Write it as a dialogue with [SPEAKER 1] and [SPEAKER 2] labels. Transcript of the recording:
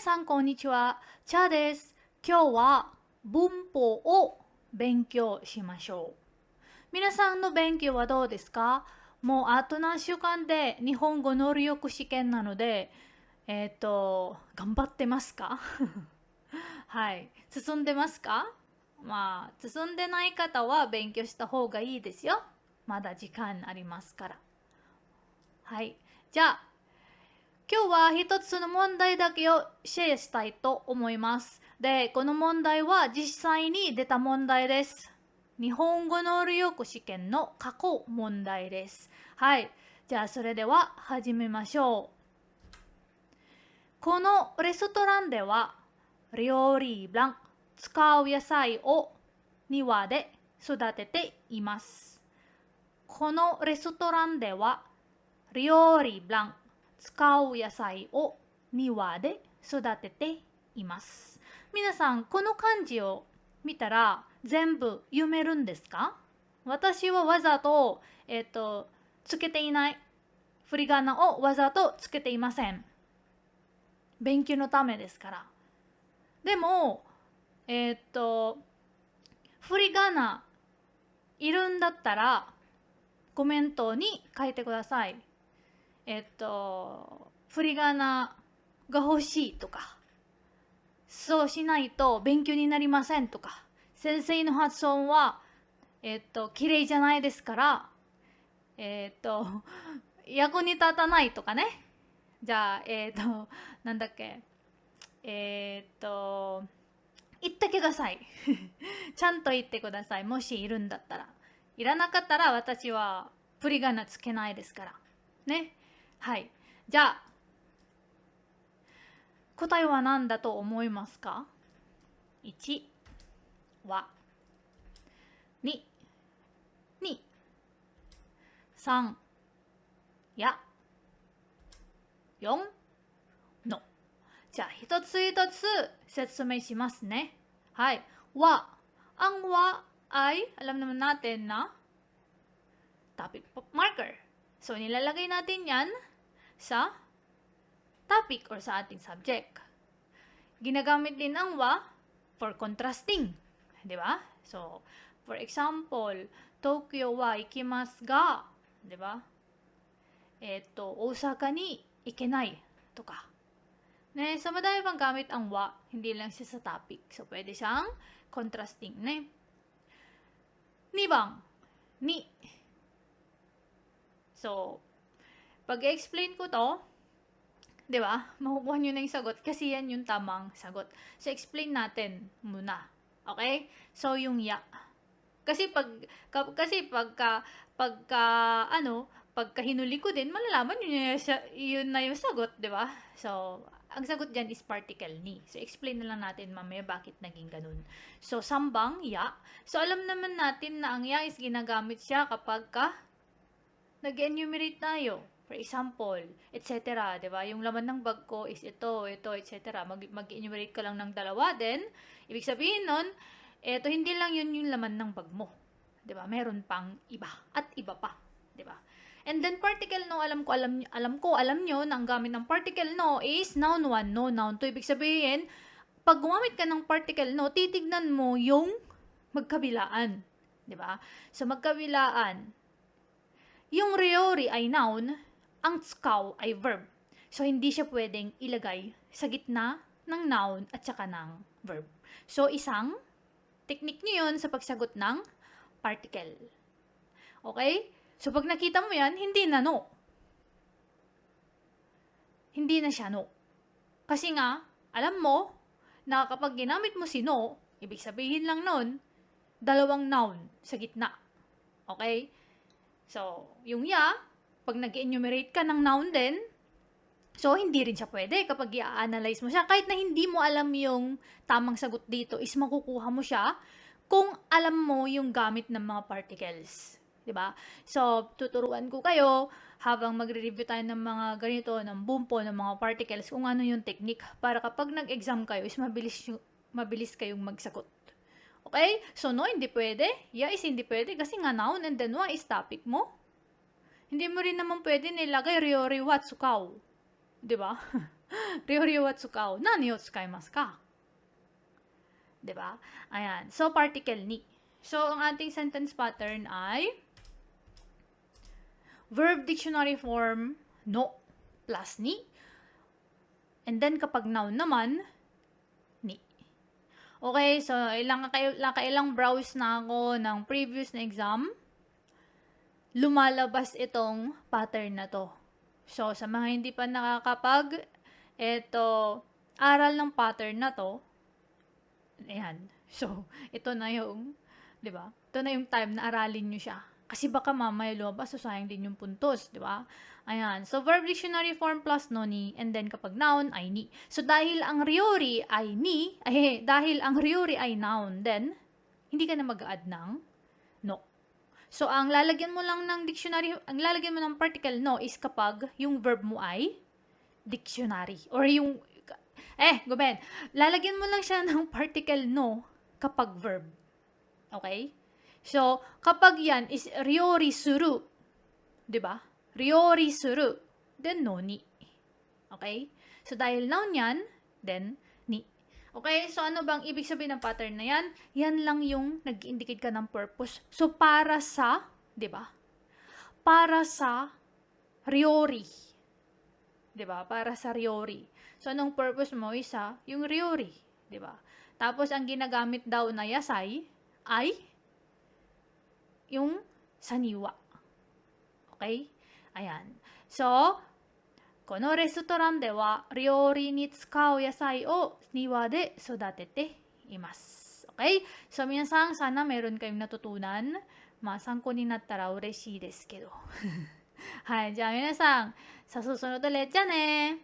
[SPEAKER 1] 皆さんこんにちは。チャです。今日は文法を勉強しましょう。皆さんの勉強はどうですか？もうあと何週間で日本語能力試験なので、頑張ってますか？はい。進んでますか？進んでない方は勉強した方がいいですよ。まだ時間ありますから。はい。じゃあ、今日は一つの問題だけをシェアしたいと思います。で、この問題は実際に出た問題です。日本語能力試験の過去問題です。はい。じゃあ、それでは始めましょう。このレストランでは、料理ブラン、使う野菜を庭で育てています。このレストランでは、料理ブラン、使う野菜を庭で育てています。皆さん、この漢字を見たら全部読めるんですか？私はわざと、つけていない。振り仮名をわざとつけていません。勉強のためですから。でも、振り仮名いるんだったらコメントに書いてください。振り仮名が欲しいとか、そうしないと勉強になりませんとか、先生の発音は、綺麗じゃないですから、役に立たないとかね。じゃあ、なんだっけ、言ってください。ちゃんと言ってください。もしいるんだったら。いらなかったら私は振り仮名つけないですから。ね。はい。じゃあ、答えは何だと思いますか？ 1 は、2、3や4の。じゃあ、一つ一つ説明しますね。はい。wa. Ang wa ay, alam naman natin na, topic marker. So, nilalagay natin yan sa topic or sa ating subject. Ginagamit din ang wa for contrasting. Di ba? So, for example, Tokyo wa ikimasu ga. Di ba? Osaka ni ikenai. To ka. Ne, sa madami pang gamit ang wa, hindi lang siya sa topic. So, pwede siyang contrasting. Ne? 2番, ni. So, pag-explain ko to, di ba? Makukuha nyo na yung sagot kasi yan yung tamang sagot. So, explain natin muna. Okay? So, yung ya. Kasi pagka hinuli ko din, malalaman nyo yun na yung sagot, di ba? So, ang sagot dyan is particle ni. So, explain na lang natin mamaya bakit naging ganun. So, sambang, ya. So, alam naman natin na ang ya is ginagamit siya kapag nag-enumerate tayo. For example, etc. Diba? Yung laman ng bag ko is ito, etc. Mag-enumerate ka lang ng dalawa, then, ibig sabihin nun, hindi lang yun yung laman ng bag mo. Diba? Meron pang iba at iba pa. Diba? And then particle no, alam nyo na ang gamit ng particle no is noun 1, no noun 2. Ibig sabihin, pag gumamit ka ng particle no, titignan mo yung magkabilaan. Diba? So, magkabilaan. Yung ryori ay noun, ang tsukao ay verb. So, hindi siya pwedeng ilagay sa gitna ng noun at saka ng verb. So, isang technique nyo yun sa pagsagot ng particle. Okay? So, pag nakita mo yan, hindi na no. Hindi na siya no. Kasi nga, alam mo, na kapag ginamit mo si no, ibig sabihin lang nun, dalawang noun sa gitna. Okay? So, yung ya, pag nag-enumerate ka ng noun din, so, hindi rin siya pwede kapag i-analyze mo siya. Kahit na hindi mo alam yung tamang sagot dito, is makukuha mo siya kung alam mo yung gamit ng mga particles. Diba? So, tuturuan ko kayo habang magre-review tayo ng mga ganito, ng bumpo, ng mga particles, kung ano yung technique para kapag nag-exam kayo is mabilis kayong magsagot. Okay? So, no, hindi pwede. Yeah is hindi pwede kasi nga noun and then wa is topic mo. Hindi mo rin naman pwede nilagay ryori wa tsukao. Diba? 料理は使う。何を使いますか? Diba? Ayan. So, particle ni. So, ang ating sentence pattern ay verb dictionary form no plus ni. And then, kapag noun naman, ni. Okay, so ilang browse na ako ng previous na exam. Lumalabas itong pattern na to. So, sa mga hindi pa nakakapag aral ng pattern na to, ayan. So, ito na yung, di ba? Ito na yung time na aralin nyo siya. Kasi baka mamaya lumabas, so sayang din yung puntos, di ba? Ayan. So, verb dictionary form plus no ni, and then kapag noun ay ni. So, dahil ang ryori ay ni, dahil ang ryori ay noun, then, hindi ka na mag-add ng no. So, ang lalagyan mo lang ng dictionary, ang lalagyan mo ng particle no is kapag yung verb mo ay dictionary. Or yung, Goben, lalagyan mo lang siya ng particle no kapag verb. Okay? So, kapag yan is ryori suru, diba? Ryori suru, then no ni. Okay? So, dahil noun yan, then ni. Okay, so ano bang ibig sabihin ng pattern na yan? Yan lang yung nag-indicate ka ng purpose. So, para sa, di ba? Para sa ryori. Di ba? Para sa ryori. So, anong purpose mo? Isa, yung ryori. Di ba? Tapos, ang ginagamit daw na yasay ay yung saniwa. Okay? Ayan. So, このレストランでは料理に使う野菜を庭で育てています。Okay? So, minsan, sana meron kayong natutunan. Masamko ni nattara ureshi desu kedo. はい、じゃあ皆さん、さあ、そのとれじゃね